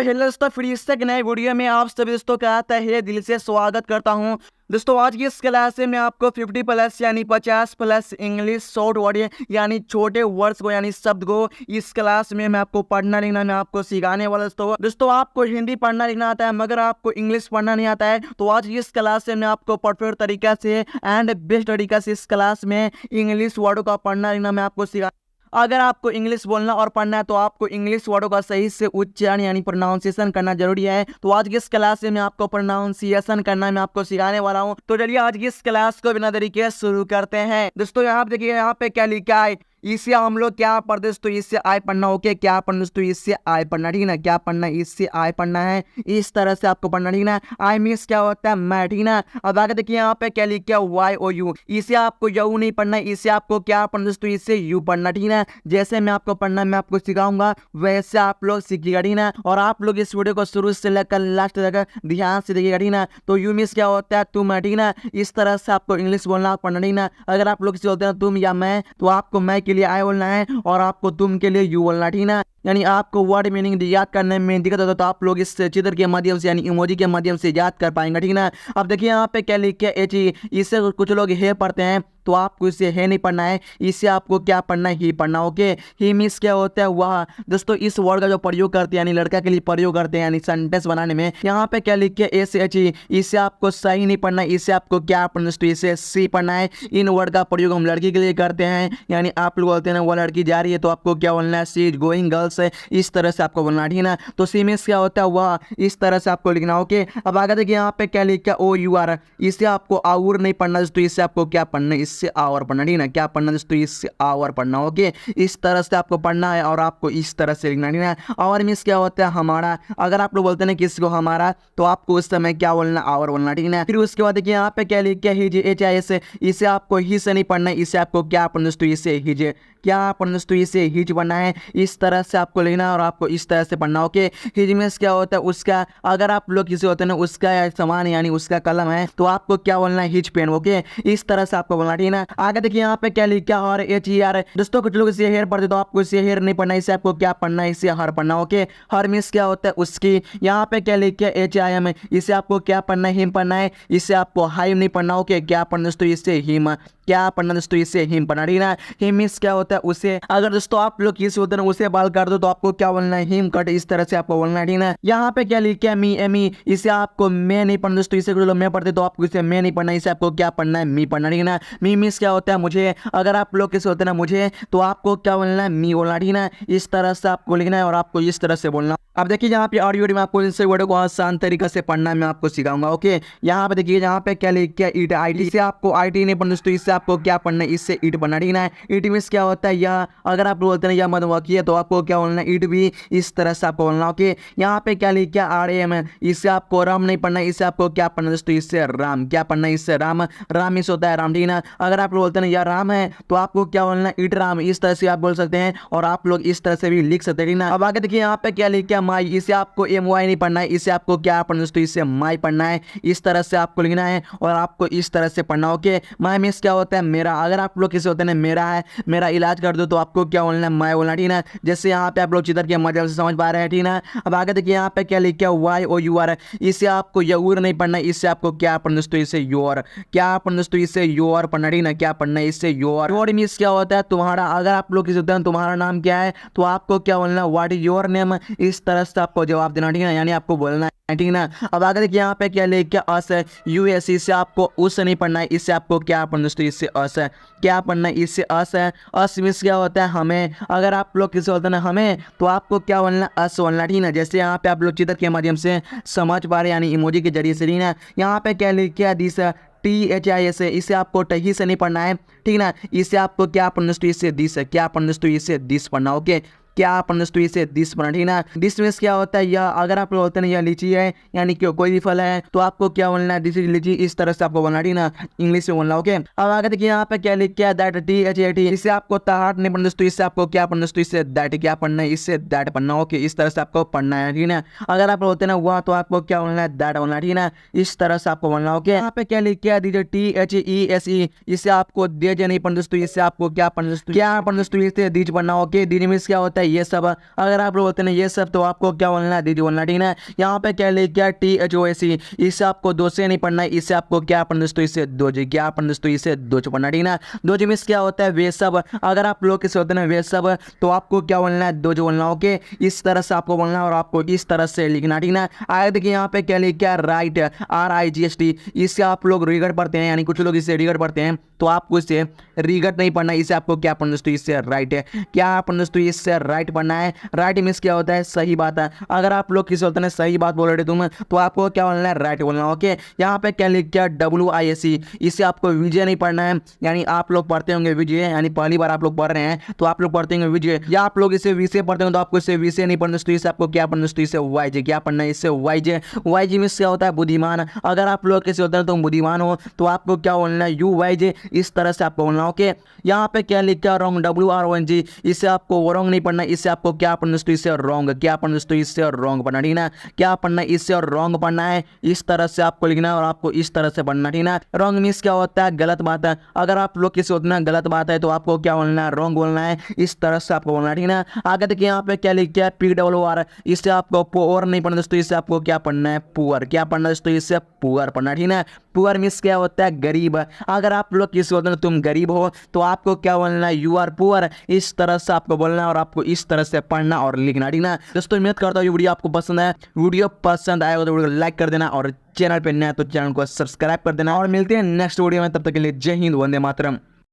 Hello दोस्तों, फिर इससे एक नए वीडियो में आप सभी दोस्तों का तहे दिल से स्वागत करता हूं। दोस्तों आज की इस क्लास में मैं आपको 50 प्लस यानी 50 प्लस इंग्लिश शॉर्ट वर्ड यानी छोटे वर्ड्स को यानी शब्द को इस क्लास में मैं आपको पढ़ना लिखना मैं आपको सिखाने वाला। दोस्तों आपको हिंदी पढ़ना लिखना आता है मगर आपको इंग्लिश पढ़ना नहीं आता है, तो आज की इस क्लास से मैं आपको परफेक्ट तरीका से एंड बेस्ट तरीका से इस क्लास में इंग्लिश वर्ड का पढ़ना लिखना मैं आपको सिखा। अगर आपको इंग्लिश बोलना और पढ़ना है तो आपको इंग्लिश वर्डों का सही से उच्चारण यानी प्रोनाउंसिएशन करना जरूरी है। तो आज की इस क्लास में मैं आपको प्रोनाउंसिएशन करना मैं आपको सिखाने वाला हूं। तो चलिए आज की इस क्लास को बिना देरी के शुरू करते हैं। दोस्तों यहाँ पे देखिए, यहाँ पे क्या लिखा है, इससे हम लोग क्या पढ़ते हैं। तो इससे आय पढ़ना, ओके, क्या पढ़ना तो इससे आय पढ़ना, ठीक ना, क्या पढ़ना इससे आय पढ़ना है, इस तरह से आपको पढ़ना, ठीक ना। आई मीन्स क्या होता है मैं, ठीक ना। अब आगे देखिए यहाँ पे क्या लिखा है वाई ओ यू, इसे आपको यू नहीं पढ़ना, इसे आपको क्या पढ़ना तो इससे यू पढ़ना, ठीक ना। जैसे मैं आपको पढ़ना मैं आपको सिखाऊंगा वैसे आप लोग सीखिएगा, ठीक ना। और आप लोग इस वीडियो को शुरू से लेकर लास्ट तक ध्यान से देखिएगा, ठीक ना। तो यू मीन्स क्या होता है तुम, ठीक ना। इस तरह से आपको इंग्लिश बोलना पढ़ना, ठीक ना। अगर आप लोग किसी बोलते हैं तुम या मैं, तो आपको मैं के लिए आई बोलना है और आपको तुम के लिए यू बोलना, ठीक ना। यानी आपको वर्ड मीनिंग याद करने में दिक्कत होता है तो आप लोग इस चित्र के माध्यम से यानी इमोजी के माध्यम से याद कर पाएंगे, ठीक ना। अब देखिए यहाँ पे क्या लिखे एच, इससे कुछ लोग हे पढ़ते हैं तो आपको इसे है नहीं पढ़ना है, इससे आपको क्या पढ़ना है ही पढ़ना, ओके। ही मीन्स क्या होता है वह। दोस्तों इस वर्ड का जो प्रयोग करते हैं यानी लड़का के लिए प्रयोग करते हैं यानी सेंटेंस बनाने में, यहाँ पे क्या लिखे एस एच, इससे आपको सही नहीं पढ़ना है, इससे आपको क्या पढ़ना है इसे सी पढ़ना है। इन वर्ड का प्रयोग हम लड़की के लिए करते हैं, यानी आप लोग बोलते हैं ना वो लड़की जा रही है तो आपको क्या बोलना है सी इज गोइंग गर्ल्स है, इस तरह से आपको बोलना, ठीक ना। तो सी मीन्स क्या होता है वह, इस तरह से आपको लिखना, ओके। अब आगे देखिए यहाँ पे क्या लिखा ओ यू आर, इससे आपको आउर नहीं पढ़ना तो इससे आपको क्या पढ़ना है इससे आवर पढ़ना, ठीक ना। क्या पढ़ना तो इससे आवर पढ़ना, ओके। इस तरह से आपको पढ़ना है और आपको इस तरह से लिखना, ठीक ना। और मीन्स क्या होता है हमारा, अगर आप लोग बोलते हैं किसी को हमारा तो आपको उस समय क्या बोलना आवर बोलना, ठीक ना। फिर उसके बाद देखिए यहाँ पे क्या लिखा हिज एच आई एस, इसे आपको ही से नहीं पढ़ना है, इसे आपको क्या पढ़ना तो इसे हिज, क्या पढ़ना तो इसे हिज पढ़ना है, इस तरह से आपको लिखना और आपको इस तरह से पढ़ना, ओके। हिज मीन्स क्या होता है उसका, अगर आप लोग किसी होते हैं ना उसका सामान यानी उसका कलम है तो आपको क्या बोलना है हिज पेन, ओके। इस तरह से आपको बोलना, ठीक ना। आगे देखिए यहाँ पे क्या लिखा और एच ई आर, दोस्तों कुछ लोग इसे हेयर पढ़ते तो आपको इसे हेयर नहीं पढ़ना, इसे आपको क्या पढ़ना है इसे हर पढ़ना, ओके। हर मीन्स क्या होता है उसकी। यहाँ पे क्या लिखा एच आई एम, इसे आपको क्या पढ़ना है हिम पढ़ना है, इसे आपको हाइम नहीं पढ़ना, ओके। क्या पढ़ना तो इससे हिम, क्या पढ़ना दोस्तों इससे हिम पढ़ना, ठीक ना। हिम मीन्स क्या होता है उसे। अगर दोस्तों आप लोग किसी होते हैं उसे बाल काट दो तो आपको क्या बोलना है हिम कट, इस तरह से आपको बोलना है, ठीक ना। यहाँ पे क्या लिखा है मी एमी, इसे आपको मैं नहीं पढ़ना दोस्तों, इसे लोग मैं पढ़ते तो आपको इसे मैं नहीं पढ़ना, इसे आपको क्या पढ़ना है मी पढ़ना, ठीक ना। मी मीन्स क्या होता है मुझे, अगर आप लोग किसी होते हैं ना मुझे तो आपको क्या बोलना है मी बोलना, ठीक ना। इस तरह से आपको लिखना है और आपको इस तरह से बोलना। अब देखिए यहाँ पे ऑडियो में आपको इनसे वर्ड को आसान तरीका से पढ़ना मैं आपको सिखाऊंगा, ओके। यहाँ पे देखिए यहाँ पे क्या लिखा है ईट आई टी, इसे आपको आई टी नहीं पढ़ना दोस्तों, इससे आपको क्या पढ़ना है इससे ईट पढ़ना, ठीक ना। ईट मीन्स क्या होता है यह, अगर आप बोलते हैं यह मधुमक्खी है तो आपको क्या बोलना है ईट भी, इस तरह से आपको बोलना, ओके। यहाँ पे क्या लिखा है आर एम, इससे आपको राम नहीं पढ़ना, इससे आपको क्या पढ़ना दोस्तों इससे राम, क्या पढ़ना इससे राम। राम मीन्स होता है राम, ठीक ना। अगर आप बोलते हैं यह राम है तो आपको क्या बोलना है ईट राम, इस तरह से आप बोल सकते हैं और आप लोग इस तरह से भी लिख सकते हैं, ठीक ना। अब आगे देखिए यहाँ पे क्या लिखा है माई, इसे आपको एम वाई नहीं पढ़ना है, इसे आपको क्या पढ़ना दोस्तों इससे माई पढ़ना है, इस तरह से आपको लिखना है और आपको इस तरह से पढ़ना, ओके। माई मीन्स क्या होता है मेरा, अगर आप लोग किसी होते हैं मेरा है मेरा इलाज कर दो तो आपको क्या बोलना है मैं बोलना, ठीक ना। जैसे यहाँ पे आप लोग चित्र के माध्यम से समझ पा रहे हैं, ठीक ना। अब आगे देखिए यहाँ पे क्या लिखा है वाई ओ यू आर, इसे आपको यूर नहीं पढ़ना, इससे आपको क्या पढ़ना दोस्तों इसे योर, क्या पढ़ना दोस्तों इसे योर पढ़ना, ठीक ना। क्या पढ़ना है इससे योर। योर मीन्स क्या होता है तुम्हारा, अगर आप लोग किसी होते हैं तुम्हारा नाम क्या है तो आपको क्या बोलना व्हाट इज योर नेम, इस तरह से आपको जवाब देना, ठीक ना, यानी आपको बोलना है, ठीक ना। अब आगे देखिए यहाँ पे क्या लिखा अस है यू एस, इससे आपको उस नहीं पढ़ना है, इससे आपको क्या पढ़ना दोस्तों इससे अस है, क्या पढ़ना है इससे अस है। अस मीन्स क्या होता है हमें, अगर आप लोग किसी होते हैं ना हमें तो आपको क्या बोलना अस बोलना, ठीक ना। जैसे यहाँ पे आप लोग चित्र के माध्यम से समझ पा रहे यानी इमोजी के जरिए से, ठीक ना। यहाँ पे क्या लिखा this T H I S, इसे आपको टही से नहीं पढ़ना है, ठीक ना। इसे आपको क्या पढ़ना दोस्तों इससे दिस, क्या पढ़ना दोस्तों इससे दिस पढ़ना, ओके। क्या पढ़ना तो इसे दिस पढ़ना, ठीक ना। दिस मीन्स क्या होता है यह, अगर आप लोग बोलते हैं यह लीची है यानी कि कोई भी फल है तो आपको क्या बोलना है दिस इज लीची, इस तरह से आपको बोलना, ठीक ना, इंग्लिश में बोलना, ओके। अब आगे देखिए यहाँ पे क्या लिखा है that T H A T, इसे आपको ताहट नहीं पढ़ना दोस्तों, इससे आपको क्या पढ़ना दोस्तों इससे दैट, क्या पढ़ना है इससे दैट पढ़ना, ओके। इस तरह से आपको पढ़ना है, ठीक ना। अगर आप बोलते हैं ना वह तो आपको क्या बोलना है दैट बोलना, ठीक ना, इस तरह से आपको बोलना, ओके। यहाँ पे क्या लिखा है दीजिए T H E S E, इसे आपको दीज नहीं पढ़ना दोस्तों, इससे आपको क्या पढ़ना दोस्तों, क्या पढ़ना दोस्तों इससे दीज पढ़ना, ओके। दीज मीन्स क्या होता है ये सब। अगर आप लोग बोलते हैं ये सब तो आपको क्या बोलना है, दीदी बोलना, ठीक है। यहाँ पे क्या लिखा THOAC, इसे आपको 2 से नहीं पढ़ना है, इसे आपको क्या पढ़ना दोस्तों, इसे 2 जी, क्या पढ़ना दोस्तों, इसे 2 पढ़ना, ठीक है ना। 2 जी मीन्स क्या होता है, वे सब। अगर आप लोग किसे होते हैं वे सब तो आपको क्या बोलना है, 2 बोलना, ओके। इस तरह से आपको बोलना है और आपको इस तरह से लिखना, ठीक ना। आगे देखिए यहाँ पे क्या लिखा है, राइट, RIGHT, इससे आप लोग रिगट पढ़ते हैं, यानी कुछ लोग इसे रिगट पढ़ते हैं, तो आपको इसे रिगट नहीं पढ़ना, इसे आपको क्या पढ़ना दोस्तों, इससे राइट है। क्या पढ़ना दोस्तों, इससे राइट पढ़ना है। राइट मीन्स क्या होता है, सही बात है। अगर आप लोग किसी होते हैं सही बात बोल रहे तुम, तो आपको क्या बोलना है, राइट बोलना, ओके। यहाँ पे क्या लिखा है, WISE, इसे आपको विजय नहीं पढ़ना है, यानी आप लोग पढ़ते होंगे विजय, यानी पहली बार आप लोग पढ़ रहे हैं तो आप लोग पढ़ते होंगे विजय, या आप लोग इसे विषय पढ़ते हो तो आपको इसे विषय नहीं पढ़ना दोस्तों, इसे आपको क्या पढ़ना दोस्तों, इसे YJ, क्या पढ़ना है, इससे YJ। YJ मीन्स क्या होता है, बुद्धिमान। अगर आप लोग किसी होते हैं तो बुद्धिमान हो तो आपको क्या बोलना है, UYJ, इस तरह से आपको बोलना, ओके। यहाँ पे क्या लिखा है, रॉन्ग, WRONG, इसे आपको रॉन्ग नहीं पढ़ना, इसे आपको क्या पढ़ना दोस्तों, इसे रॉन्ग, क्या पढ़ना दोस्तों, इसे रॉन्ग पढ़ना, ठीक ना। क्या पढ़ना है, इससे रॉन्ग पढ़ना है, इस तरह से आपको लिखना है और आपको इस तरह से पढ़ना, ठीक ना। रॉन्ग मीन्स क्या होता है, गलत बात है। अगर आप लोग किसी होते हैं गलत बात है तो आपको क्या बोलना है, रॉन्ग बोलना है, इस तरह से आपको बोलना है, ठीक ना। आगे देखिए यहाँ पे क्या लिखा है, PWR, इससे आपको पोअर नहीं पढ़ना दोस्तों, इससे आपको क्या पढ़ना है, पुअर, क्या पढ़ना है दोस्तों, इससे पुअर पढ़ना, ठीक ना। पुअर मीन्स क्या होता है, गरीब। अगर आप लोग किसी होते हैं तुम गरीब हो तो आपको क्या बोलना है, यू आर पुअर, इस तरह से आपको बोलना है और आपको इस तरह से पढ़ना और लिखना, ठीक ना। दोस्तों उम्मीद करता हूँ ये वीडियो आपको पसंद है। वीडियो पसंद आएगा तो वीडियो को लाइक कर देना और चैनल पे नया तो चैनल को सब्सक्राइब कर देना, और मिलते हैं नेक्स्ट वीडियो में। तब तक के लिए जय हिंद, वंदे मातरम।